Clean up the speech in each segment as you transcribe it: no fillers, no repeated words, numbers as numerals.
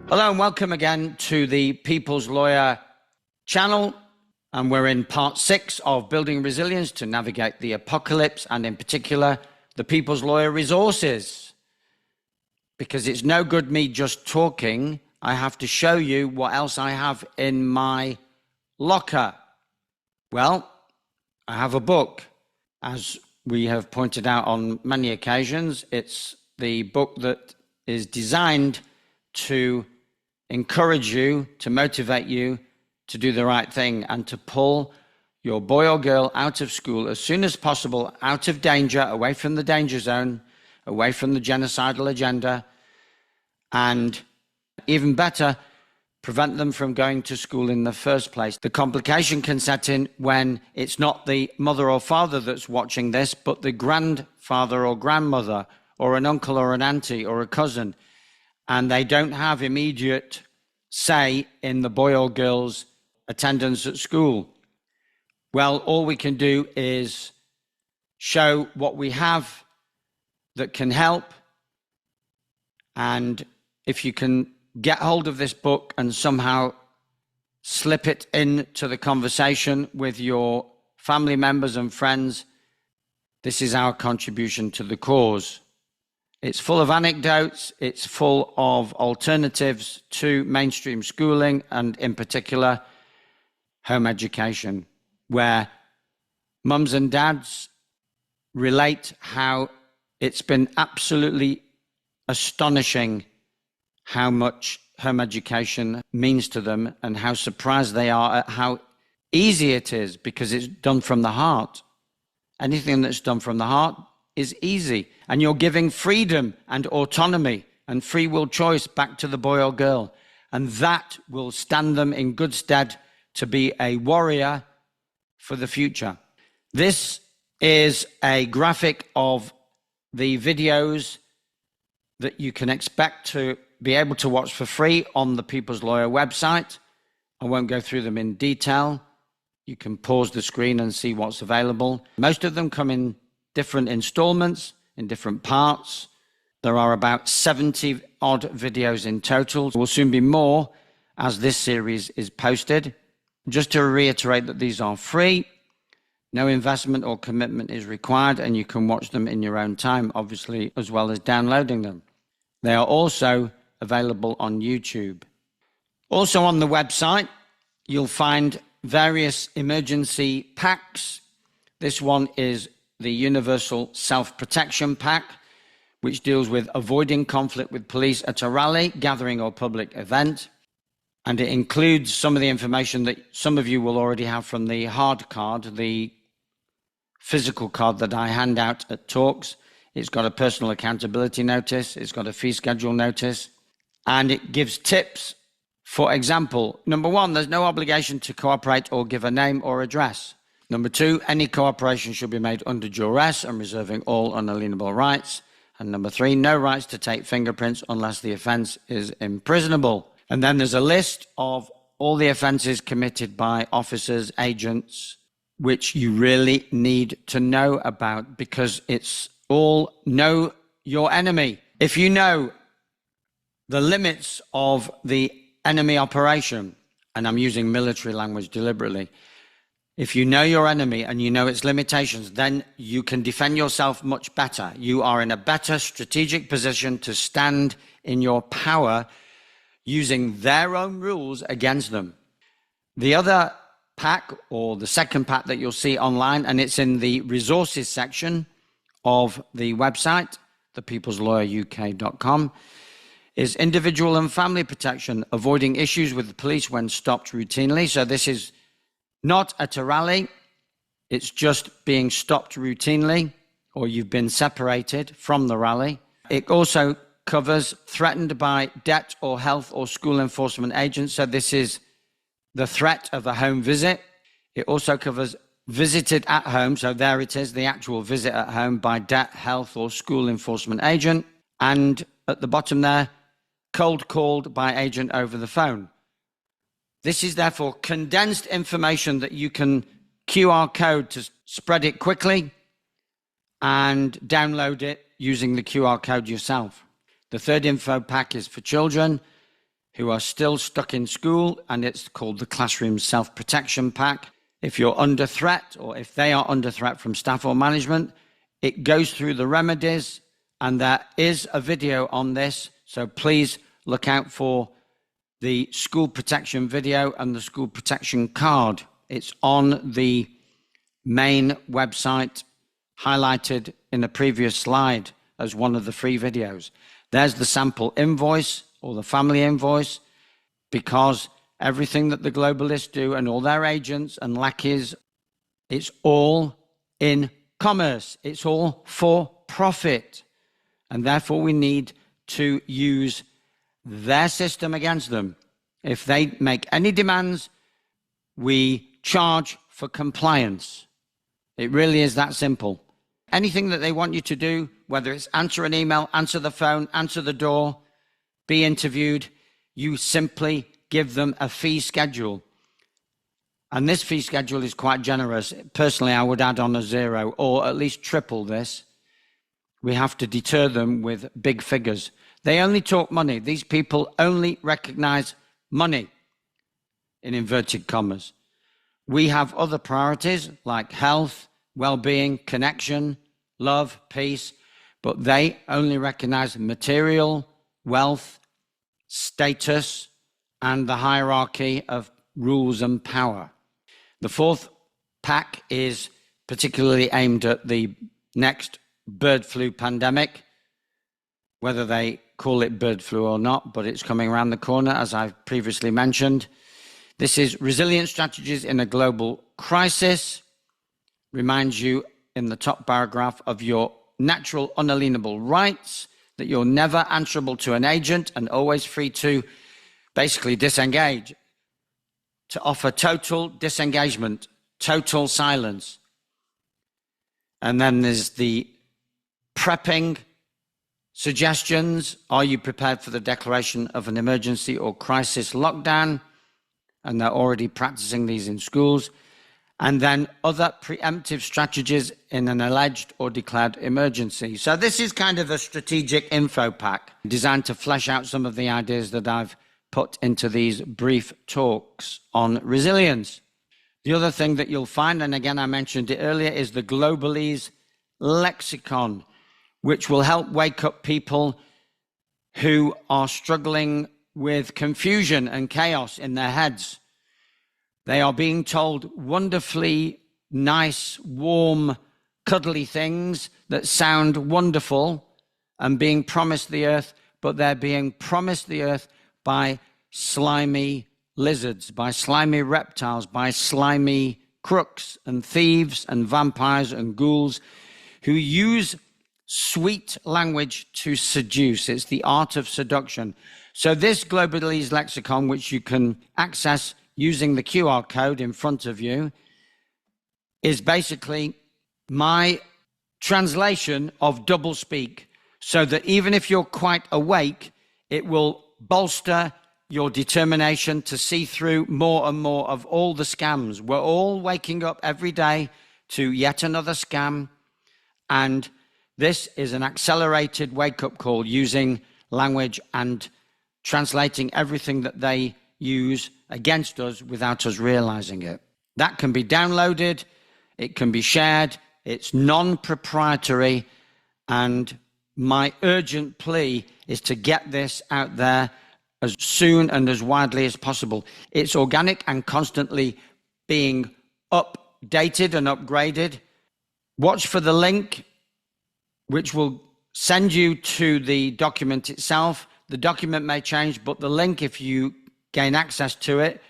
Hello and welcome again to the People's Lawyer channel. And we're in part 6 of building resilience to navigate the apocalypse, and in particular, the People's Lawyer resources. Because it's no good me just talking, I have to show you what else I have in my locker. Well, I have a book. As we have pointed out on many occasions, it's the book that is designed to encourage you, to motivate you to do the right thing and to pull your boy or girl out of school as soon as possible, out of danger, away from the danger zone, away from the genocidal agenda, and even better, prevent them from going to school in the first place. The complication can set in when it's not the mother or father that's watching this, but the grandfather or grandmother or an uncle or an auntie or a cousin, and they don't have immediate say in the boy or girl's attendance at school. Well, all we can do is show what we have that can help. And if you can get hold of this book and somehow slip it into the conversation with your family members and friends, this is our contribution to the cause. It's full of anecdotes, it's full of alternatives to mainstream schooling, and in particular, home education, where mums and dads relate how it's been absolutely astonishing how much home education means to them and how surprised they are at how easy it is, because it's done from the heart. Anything that's done from the heart is easy, and you're giving freedom and autonomy and free will choice back to the boy or girl, and that will stand them in good stead to be a warrior for the future. This is a graphic of the videos that you can expect to be able to watch for free on the People's Lawyer website. I won't go through them in detail. You can pause the screen and see what's available. Most of them come in different installments, in different parts. There are about 70 odd videos in total. There will soon be more as this series is posted. Just to reiterate that these are free, no investment or commitment is required, and you can watch them in your own time, obviously, as well as downloading them. They are also available on YouTube. Also on the website, you'll find various emergency packs. This one is the Universal Self-Protection Pack, which deals with avoiding conflict with police at a rally, gathering, or public event. And it includes some of the information that some of you will already have from the hard card, the physical card that I hand out at talks. It's got a personal accountability notice, it's got a fee schedule notice, and it gives tips. For example, number 1, there's no obligation to cooperate or give a name or address. Number 2, any cooperation should be made under duress and reserving all unalienable rights. And number 3, no rights to take fingerprints unless the offence is imprisonable. And then there's a list of all the offences committed by officers, agents, which you really need to know about, because it's all know your enemy. If you know the limits of the enemy operation, and I'm using military language deliberately, if you know your enemy and you know its limitations, then you can defend yourself much better. You are in a better strategic position to stand in your power using their own rules against them. The other pack, or the second pack that you'll see online, and it's in the resources section of the website, thepeopleslawyeruk.com, is individual and family protection, avoiding issues with the police when stopped routinely. So this is not at a rally, it's just being stopped routinely, or you've been separated from the rally. It also covers threatened by debt or health or school enforcement agents. So this is the threat of a home visit. It also covers visited at home. So there it is, the actual visit at home by debt, health or school enforcement agent. And at the bottom there, cold called by agent over the phone. This is therefore condensed information that you can QR code to spread it quickly and download it using the QR code yourself. The third info pack is for children. who are still stuck in school, and it's called the Classroom Self-Protection Pack. If you're under threat, or if they are under threat from staff or management, it goes through the remedies, and there is a video on this, so please look out for the school protection video and the school protection card. It's on the main website, highlighted in the previous slide as one of the free videos. There's the sample invoice or the family invoice, because everything that the globalists do and all their agents and lackeys, it's all in commerce. It's all for profit. And therefore we need to use their system against them. If they make any demands, we charge for compliance. It really is that simple. Anything that they want you to do, whether it's answer an email, answer the phone, answer the door, be interviewed, you simply give them a fee schedule. And this fee schedule is quite generous. Personally, I would add on a 0 or at least triple this. We have to deter them with big figures. They only talk money. These people only recognize money, in inverted commas. We have other priorities like health, well-being, connection, love, peace, but they only recognize material, wealth, status, and the hierarchy of rules and power. The fourth pack is particularly aimed at the next bird flu pandemic, whether they call it bird flu or not, but it's coming around the corner, as I've previously mentioned. This is resilient strategies in a global crisis. Reminds you in the top paragraph of your natural unalienable rights, that you're never answerable to an agent and always free to basically disengage, to offer total disengagement, total silence. And then there's the prepping suggestions. Are you prepared for the declaration of an emergency or crisis lockdown? And they're already practicing these in schools. And then other preemptive strategies in an alleged or declared emergency. So this is kind of a strategic info pack designed to flesh out some of the ideas that I've put into these brief talks on resilience. The other thing that you'll find, and again I mentioned it earlier, is the globalist lexicon, which will help wake up people who are struggling with confusion and chaos in their heads. They are being told wonderfully nice, warm, cuddly things that sound wonderful and being promised the earth, but they're being promised the earth by slimy lizards, by slimy reptiles, by slimy crooks and thieves and vampires and ghouls who use sweet language to seduce. It's the art of seduction. So this globalist lexicon, which you can access using the QR code in front of you, is basically my translation of doublespeak, so that even if you're quite awake, it will bolster your determination to see through more and more of all the scams. We're all waking up every day to yet another scam, and this is an accelerated wake-up call using language and translating everything that they use against us without us realizing it. That can be downloaded, it can be shared, it's non-proprietary, and my urgent plea is to get this out there as soon and as widely as possible. It's organic and constantly being updated and upgraded. Watch for the link, which will send you to the document itself. The document may change, but the link, if you gain access to it,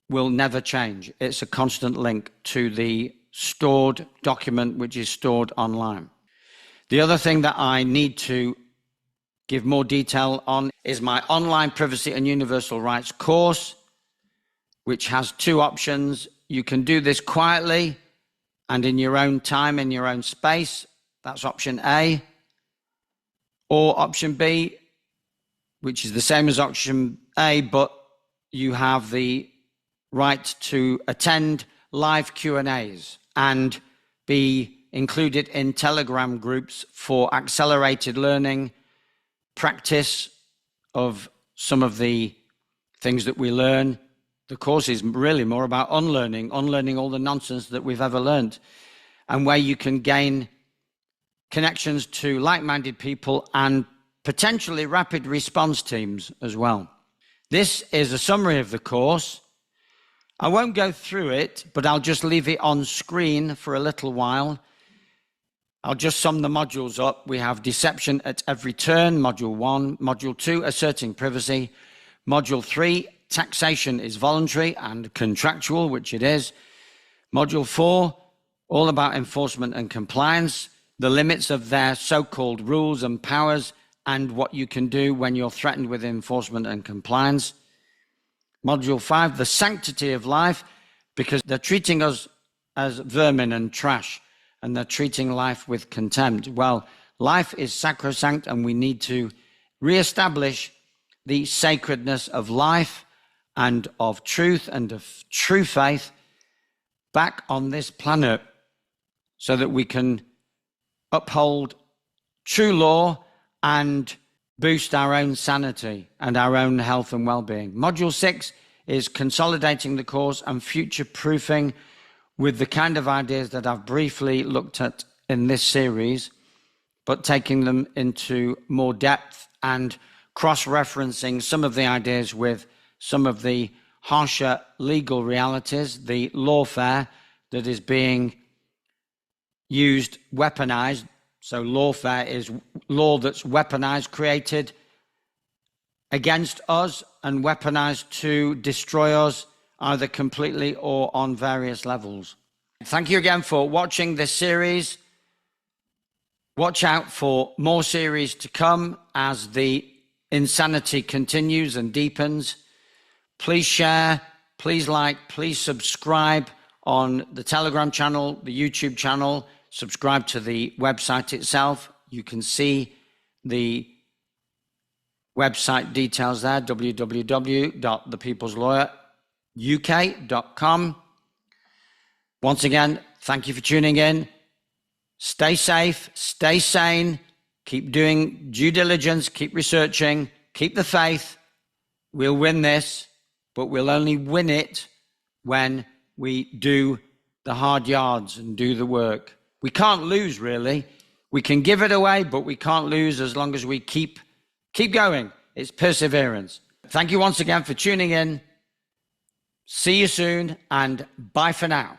will never change. It's a constant link to the stored document, which is stored online. The other thing that I need to give more detail on is my online privacy and universal rights course, which has two options. You can do this quietly and in your own time, in your own space. That's option A. Or option B, which is the same as option A, but you have the right to attend live Q&As and be included in Telegram groups for accelerated learning, practice of some of the things that we learn. The course is really more about unlearning all the nonsense that we've ever learned, and where you can gain connections to like-minded people and potentially rapid response teams as well. This is a summary of the course. I won't go through it, but I'll just leave it on screen for a little while. I'll just sum the modules up. We have deception at every turn, module 1. Module 2, asserting privacy. Module 3, taxation is voluntary and contractual, which it is. Module 4, all about enforcement and compliance, the limits of their so-called rules and powers, and what you can do when you're threatened with enforcement and compliance. Module 5, the sanctity of life, because they're treating us as vermin and trash, and they're treating life with contempt. Well, life is sacrosanct, and we need to reestablish the sacredness of life and of truth and of true faith back on this planet, so that we can uphold true law and boost our own sanity and our own health and well-being. Module 6 is consolidating the course and future-proofing with the kind of ideas that I've briefly looked at in this series, but taking them into more depth and cross-referencing some of the ideas with some of the harsher legal realities, the lawfare that is being used, weaponized. So lawfare is law that's weaponized, created against us and weaponized to destroy us, either completely or on various levels. Thank you again for watching this series. Watch out for more series to come as the insanity continues and deepens. Please share, please like, please subscribe on the Telegram channel, the YouTube channel. Subscribe to the website itself. You can see the website details there, www.thepeopleslawyer.uk.com. Once again, thank you for tuning in. Stay safe, stay sane, keep doing due diligence, keep researching, keep the faith. We'll win this, but we'll only win it when we do the hard yards and do the work. We can't lose, really. We can give it away, but we can't lose as long as we keep going. It's perseverance. Thank you once again for tuning in. See you soon, and bye for now.